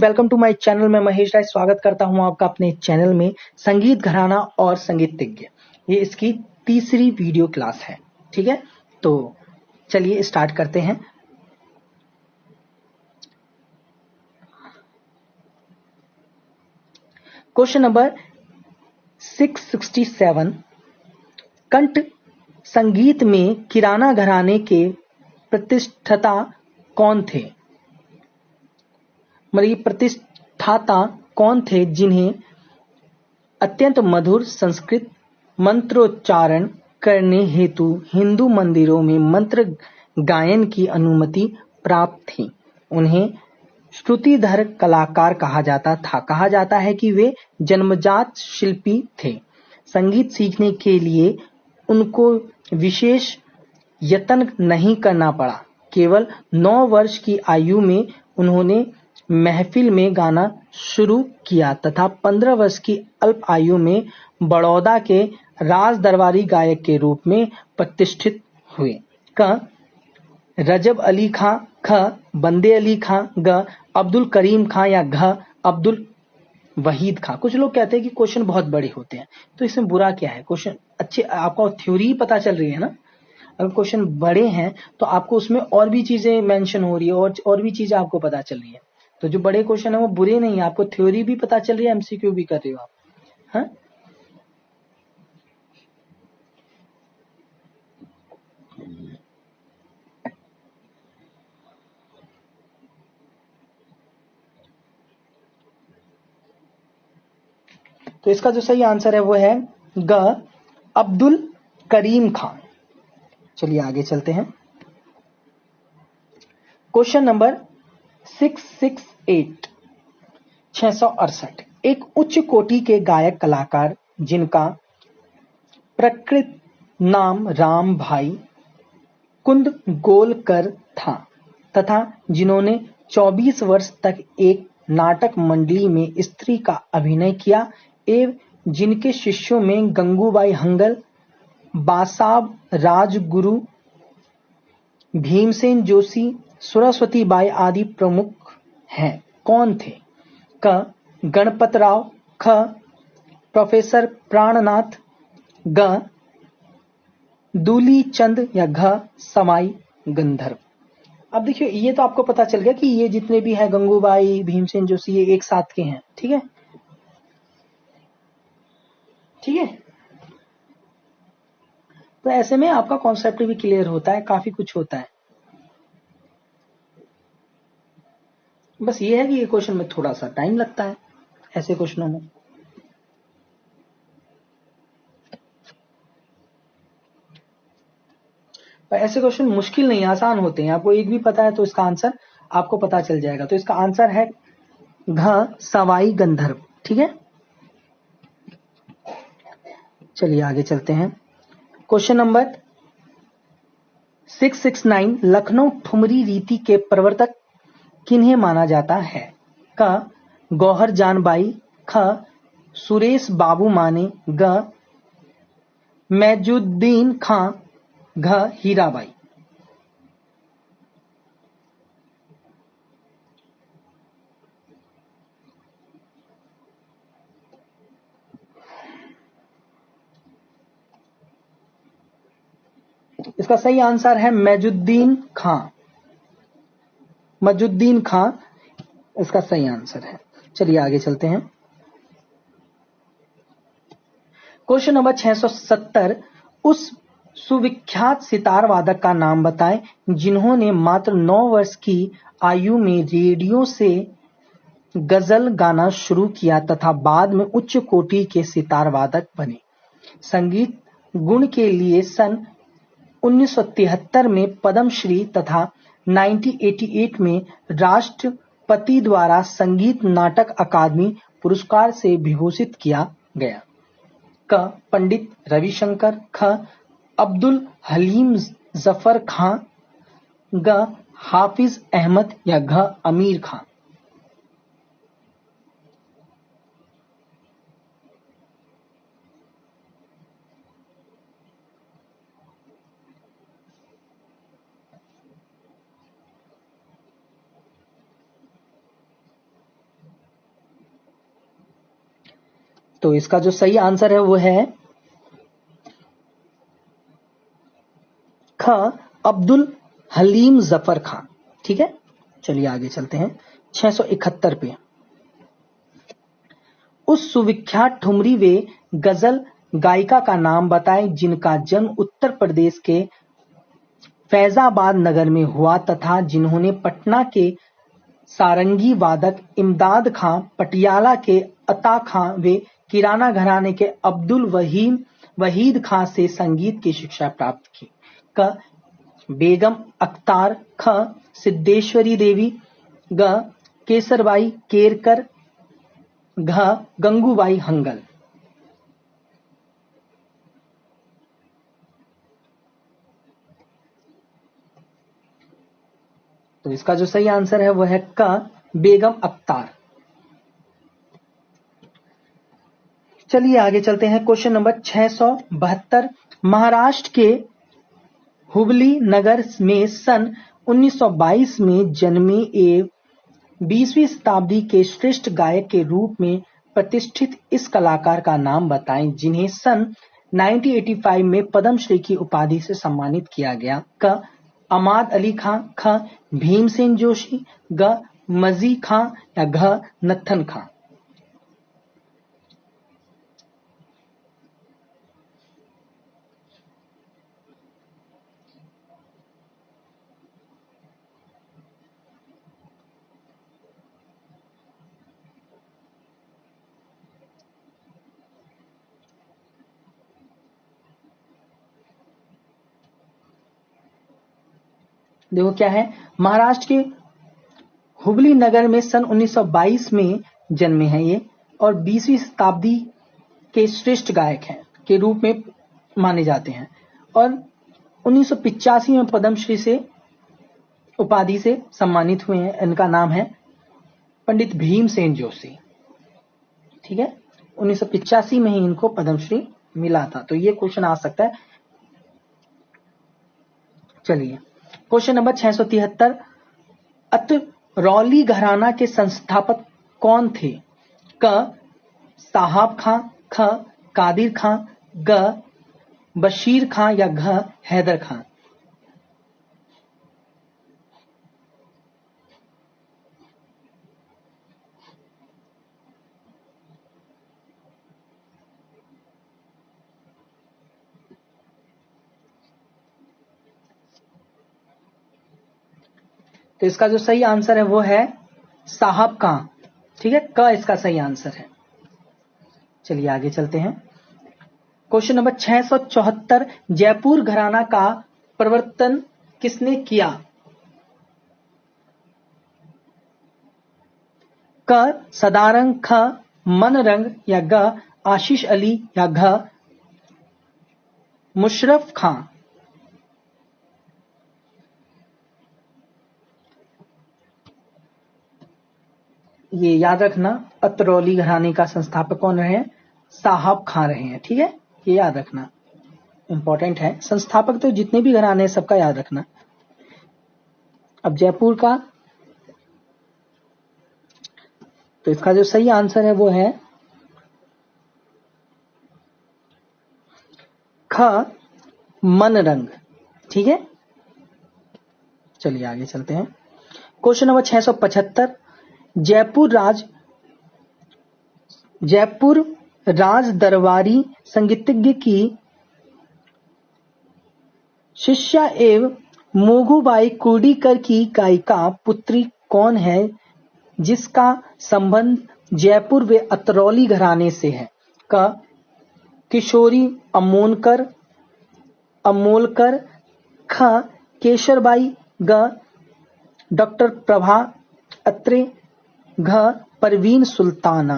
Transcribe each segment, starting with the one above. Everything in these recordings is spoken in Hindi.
Welcome to my channel. मैं महेश राय स्वागत करता हूं आपका अपने चैनल में संगीत घराना और संगीतज्ञ। ये इसकी तीसरी वीडियो क्लास है। ठीक है, तो चलिए स्टार्ट करते हैं। क्वेश्चन नंबर 667, कंठ संगीत में किराना घराने के प्रतिष्ठाता कौन थे? मतलब ये प्रतिष्ठाता कौन थे जिन्हें अत्यंत मधुर संस्कृत मंत्रोच्चारण करने हेतु हिंदू मंदिरों में मंत्र गायन की अनुमति प्राप्त थी? उन्हें श्रुतिधर कलाकार कहा जाता था। कहा जाता है कि वे जन्मजात शिल्पी थे। संगीत सीखने के लिए उनको विशेष यत्न नहीं करना पड़ा। केवल 9 वर्ष की आयु में उन्होंने महफिल में गाना शुरू किया तथा 15 वर्ष की अल्प आयु में बड़ौदा के राज दरबारी गायक के रूप में प्रतिष्ठित हुए। क रजब अली खां, ख बंदे अली खां, ग अब्दुल करीम खां या घ अब्दुल वहीद खां। कुछ लोग कहते हैं कि क्वेश्चन बहुत बड़े होते हैं, तो इसमें बुरा क्या है? क्वेश्चन अच्छे, आपको थ्योरी पता चल रही है ना। अगर क्वेश्चन बड़े हैं तो आपको उसमें और भी चीजें मेंशन हो रही है और भी चीजें आपको पता चल रही है। तो जो बड़े क्वेश्चन है वो बुरे नहीं है, आपको थ्योरी भी पता चल रही है, एमसीक्यू भी कर रहे हो आप। हाँ, तो इसका जो सही आंसर है वो है ग अब्दुल करीम खान। चलिए आगे चलते हैं। क्वेश्चन नंबर 668, 668, एक उच्च कोटि के गायक कलाकार जिनका प्रकृत नाम राम भाई कुंदगोलकर था तथा जिन्होंने 24 वर्ष तक एक नाटक मंडली में स्त्री का अभिनय किया एवं जिनके शिष्यों में गंगूबाई हंगल, बासाब राजगुरु, भीमसेन जोशी, सरस्वती बाई आदि प्रमुख हैं, कौन थे? क गणपतराव, ख प्रोफेसर प्राणनाथ, ग दूली चंद या घ सवाई गंधर्व। अब देखिए, ये तो आपको पता चल गया कि ये जितने भी हैं गंगूबाई, भीमसेन जोशी, ये एक साथ के हैं। ठीक है, ठीक है। तो ऐसे में आपका कॉन्सेप्ट भी क्लियर होता है, काफी कुछ होता है। बस ये है कि ये क्वेश्चन में थोड़ा सा टाइम लगता है ऐसे क्वेश्चनों में। पर ऐसे क्वेश्चन मुश्किल नहीं, आसान होते हैं। आपको एक भी पता है तो इसका आंसर आपको पता चल जाएगा। तो इसका आंसर है घ सवाई गंधर्व। ठीक है, चलिए आगे चलते हैं। क्वेश्चन नंबर 669, लखनऊ ठुमरी रीति के प्रवर्तक किन्हें माना जाता है? क गौहर जान बाई, ख सुरेश बाबू माने, ग मैजुद्दीन खां, घ हीराबाई। इसका सही आंसर है मैजुद्दीन खां। मजुद्दीन खां इसका सही आंसर है। चलिए आगे चलते हैं। क्वेश्चन नंबर 670, उस सुविख्यात सितार वादक का नाम बताएं जिन्होंने मात्र 9 वर्ष की आयु में रेडियो से गजल गाना शुरू किया तथा बाद में उच्च कोटि के सितार वादक बने। संगीत गुण के लिए सन 1973 में पद्मश्री तथा 1988 में राष्ट्रपति द्वारा संगीत नाटक अकादमी पुरस्कार से विभूषित किया गया। क पंडित रविशंकर, ख अब्दुल हलीम जफर खां, ग हाफिज अहमद या घ अमीर खां। तो इसका जो सही आंसर है वो है ख, अब्दुल हलीम जफर खान। ठीक है, चलिए आगे चलते हैं 671 पे। उस सुविख्यात ठुमरी वे गजल गायिका का नाम बताएं जिनका जन्म उत्तर प्रदेश के फैजाबाद नगर में हुआ तथा जिन्होंने पटना के सारंगी वादक इमदाद खां, पटियाला के अता खां व किराना घराने के अब्दुल वहीद खां से संगीत की शिक्षा प्राप्त की। क, बेगम अख्तार। ख, सिद्धेश्वरी देवी। ग, केसरबाई केरकर। घ, गंगूबाई हंगल। तो इसका जो सही आंसर है वो है क, बेगम अख्तार। चलिए आगे चलते हैं क्वेश्चन नंबर 672। महाराष्ट्र के हुबली नगर में सन 1922 में जन्मे एवं 20वीं शताब्दी के श्रेष्ठ गायक के रूप में प्रतिष्ठित इस कलाकार का नाम बताएं जिन्हें सन 1985 में पद्मश्री की उपाधि से सम्मानित किया गया। क, अमाद अली खां। ख, भीमसेन जोशी। ग, मजी खां या घ, नत्थन खां। देखो क्या है, महाराष्ट्र के हुबली नगर में सन 1922 में जन्मे हैं ये और 20वीं शताब्दी के श्रेष्ठ गायक हैं के रूप में माने जाते हैं और 1985 में पद्मश्री से उपाधि से सम्मानित हुए हैं। इनका नाम है पंडित भीमसेन जोशी। ठीक है, 1985 में ही इनको पद्मश्री मिला था। तो ये क्वेश्चन आ सकता है। चलिए क्वेश्चन नंबर 673। अतरौली घराना के संस्थापक कौन थे? क, साहब खां। ख, कादिर खां। ग, बशीर खां या घ, हैदर खां। तो इसका जो सही आंसर है वो है साहब खां। ठीक है, क इसका सही आंसर है। चलिए आगे चलते हैं क्वेश्चन नंबर 674। जयपुर घराना का प्रवर्तन किसने किया? क, सदारंग। ख, मनरंग या ग, आशीष अली या घ, मुशर्रफ खां। ये याद रखना, अतरौली घराने का संस्थापक कौन रहे हैं? साहब खां रहे हैं। ठीक है, ये याद रखना, इंपॉर्टेंट है। संस्थापक तो जितने भी घराने हैं सबका याद रखना। अब जयपुर का, तो इसका जो सही आंसर है वो है ख, मनरंग। ठीक है, चलिए आगे चलते हैं क्वेश्चन नंबर 675। जयपुर राज दरबारी संगीतज्ञ की शिष्या एवं मोगूबाई कुर्डीकर की गायिका पुत्री कौन है जिसका संबंध जयपुर व अतरौली घराने से है? क, किशोरी अमोलकर। ख, केशरबाई। ग, डॉक्टर प्रभा अत्रे। घ, परवीन सुल्ताना।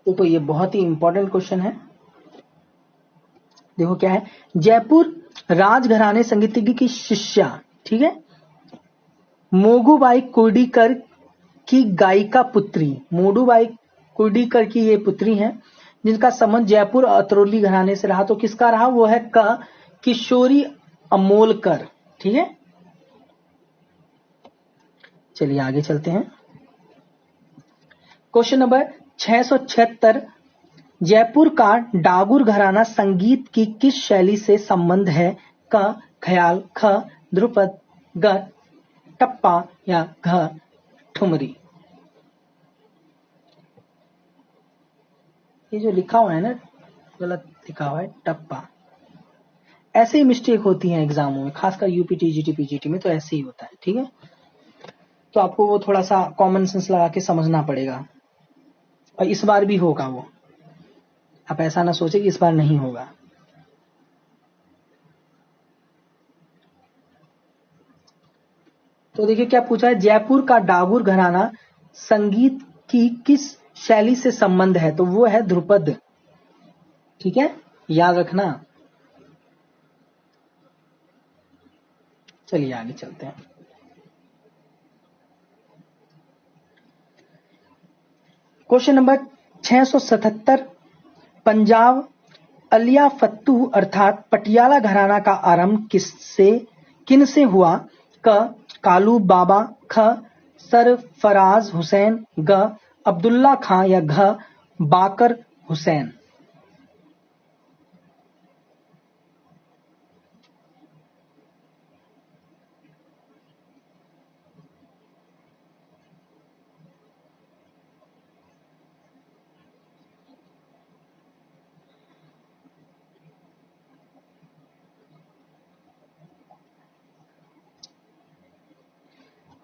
देखो ये बहुत ही इंपॉर्टेंट क्वेश्चन है। देखो क्या है, जयपुर राजघराने संगीतज्ञ की शिष्या, ठीक है, मोगूबाई कुर्डीकर की गायिका पुत्री मोडूबाई कुर्डीकर की ये पुत्री हैं, जिनका संबंध जयपुर अतरौली घराने से रहा। तो किसका रहा? वो है क किशोरी अमोलकर। ठीक है, चलिए आगे चलते हैं। क्वेश्चन नंबर 676, जयपुर का डागुर घराना संगीत की किस शैली से संबंध है? क ख्याल, ख ध्रुपद, ग टप्पा या घ ठुमरी। ये जो लिखा हुआ है ना, गलत लिखा हुआ है, टप्पा। ऐसे ही मिस्टेक होती है एग्जामों में, खासकर यूपी टीजीटी पीजीटी में तो ऐसे ही होता है। ठीक है, तो आपको वो थोड़ा सा कॉमन सेंस लगा के समझना पड़ेगा, और इस बार भी होगा वो, आप ऐसा ना सोचे कि इस बार नहीं होगा। तो देखिए क्या पूछा है, जयपुर का डागुर घराना संगीत की किस शैली से संबंध है? तो वो है ध्रुपद। ठीक है, याद रखना। चलिए आगे चलते हैं। क्वेश्चन नंबर 677, पंजाब अलिया फत्तू अर्थात पटियाला घराना का आरंभ किन से हुआ? क कालू बाबा, ख सरफराज हुसैन, ग अब्दुल्ला खां या घ बाकर हुसैन।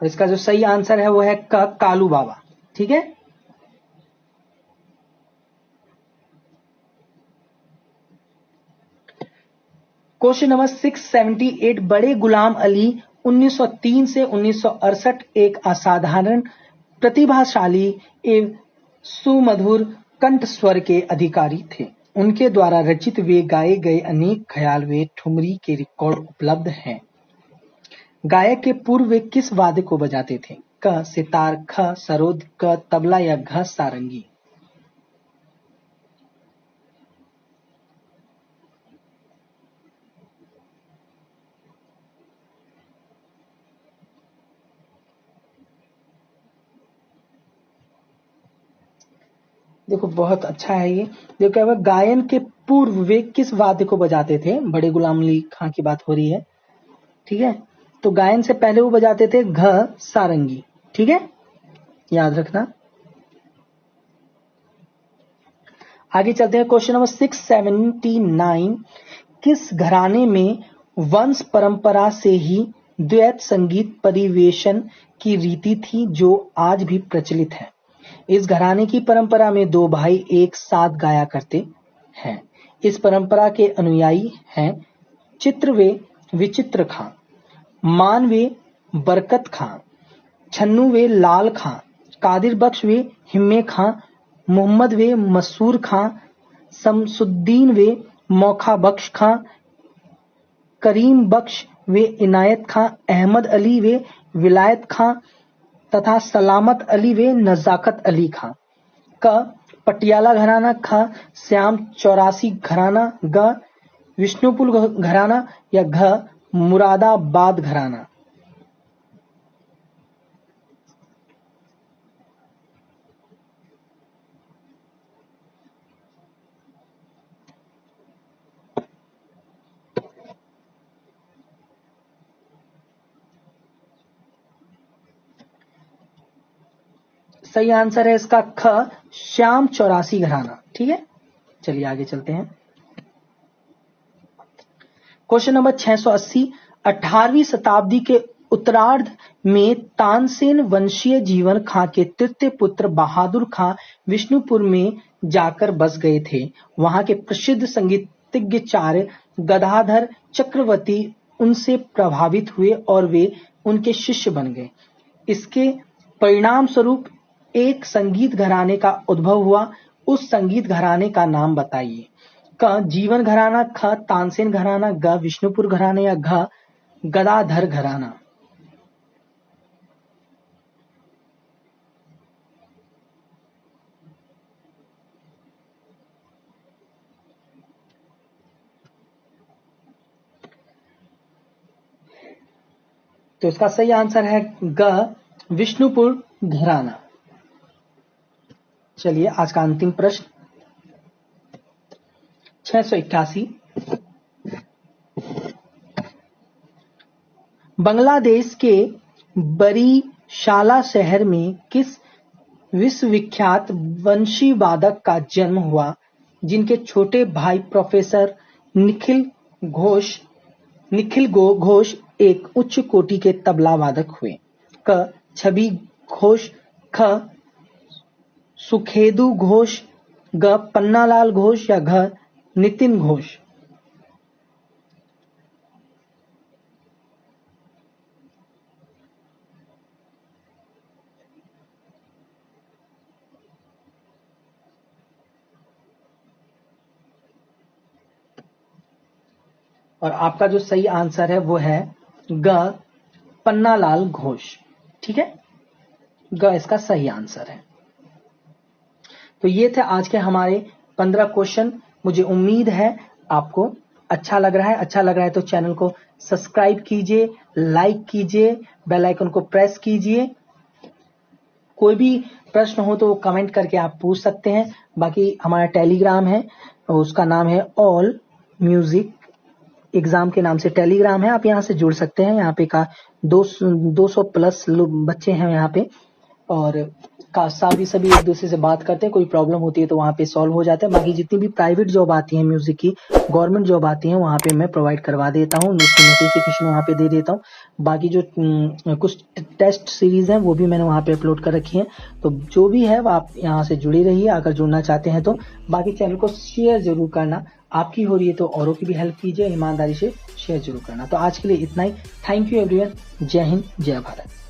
और इसका जो सही आंसर है वो है क कालू बाबा। ठीक है, क्वेश्चन नंबर 678, बड़े गुलाम अली 1903 से 1968 एक असाधारण प्रतिभाशाली एवं सुमधुर कंठ स्वर के अधिकारी थे। उनके द्वारा रचित वे गाए गए अनेक ख्याल वे ठुमरी के रिकॉर्ड उपलब्ध हैं। गायक के पूर्व वे किस वाद्य को बजाते थे? क सितार, ख सरोद, क तबला या घ सारंगी। देखो बहुत अच्छा है ये। देखो क्या हुआ, गायन के पूर्व वे किस वाद्य को बजाते थे? बड़े गुलाम अली खां की बात हो रही है। ठीक है, तो गायन से पहले वो बजाते थे घ सारंगी। ठीक है, याद रखना। आगे चलते हैं। क्वेश्चन नंबर 679, किस घराने में वंश परंपरा से ही द्वैत संगीत परिवेशन की रीति थी जो आज भी प्रचलित है? इस घराने की परंपरा में दो भाई एक साथ गाया करते हैं। इस परंपरा के अनुयायी हैं चित्रवे विचित्र खां, मानवे बरकत खां, छन्नू वे लाल खां, कादिर बख्श वे हिम्मे खां, मोहम्मद वे मसूर खां, शमसुद्दीन वे मौखा बख्श खां, करीम बख्श वे इनायत खां, अहमद अली वे विलायत खां तथा सलामत अली वे नजाकत अली खां। क पटियाला घराना, ख श्याम चौरासी घराना, ग विष्णुपुर घराना या घ मुरादाबाद घराना। सही आंसर है इसका ख श्याम चौरासी घराना। ठीक है, चलिए आगे चलते हैं। क्वेश्चन नंबर 680, 18वीं शताब्दी के उत्तरार्ध में तानसेन वंशीय जीवन खां के तृतीय पुत्र बहादुर खां विष्णुपुर में जाकर बस गए थे। वहां के प्रसिद्ध संगीतज्ञ गदाधर चक्रवर्ती उनसे प्रभावित हुए और वे उनके शिष्य बन गए। इसके परिणाम स्वरूप एक संगीत घराने का उद्भव हुआ। उस संगीत घराने का नाम बताइए। क जीवन घराना, ख तानसेन घराना, ग विष्णुपुर घराना या घ गदाधर घराना। तो इसका सही आंसर है ग, विष्णुपुर घराना। चलिए आज का अंतिम प्रश्न 681। बांग्लादेश के बरीशाला शहर में किस विश्वविख्यात वंशी वादक का जन्म हुआ जिनके छोटे भाई प्रोफेसर निखिल घोष एक उच्च कोटि के तबला वादक हुए? क, छवि घोष, ख, सुखेदु घोष, ग, पन्नालाल घोष या घ, नितिन घोष? और आपका जो सही आंसर है वो है ग, पन्नालाल घोष। ठीक है, ग इसका सही आंसर है। तो ये थे आज के हमारे 15 क्वेश्चन। मुझे उम्मीद है आपको अच्छा लग रहा है। अच्छा लग रहा है तो चैनल को सब्सक्राइब कीजिए, लाइक कीजिए, बेल आइकन को प्रेस कीजिए। कोई भी प्रश्न हो तो कमेंट करके आप पूछ सकते हैं। बाकी हमारा टेलीग्राम है, उसका नाम है ऑल म्यूजिक एग्जाम के नाम से टेलीग्राम है। आप यहाँ से जुड़ सकते हैं। यहाँ पे का 200 प्लस बच्चे हैं यहाँ पे, और सभी एक दूसरे से बात करते हैं। कोई प्रॉब्लम होती है तो वहाँ पे सॉल्व हो जाता है। बाकी जितनी भी प्राइवेट जॉब आती है म्यूजिक की, गवर्नमेंट जॉब आती है, वहाँ पे मैं प्रोवाइड करवा देता हूँ, उसकी नोटिफिकेशन वहाँ पे दे देता हूँ। बाकी जो कुछ टेस्ट सीरीज हैं वो भी मैंने वहाँ पे अपलोड कर रखी है। तो जो भी है आप यहाँ से जुड़े रहिए अगर जुड़ना चाहते हैं तो। बाकी चैनल को शेयर जरूर करना, आपकी हो रही है तो औरों की भी हेल्प कीजिए, ईमानदारी से शेयर जरूर करना। तो आज के लिए इतना ही। Thank you everyone. जय हिंद, जय भारत।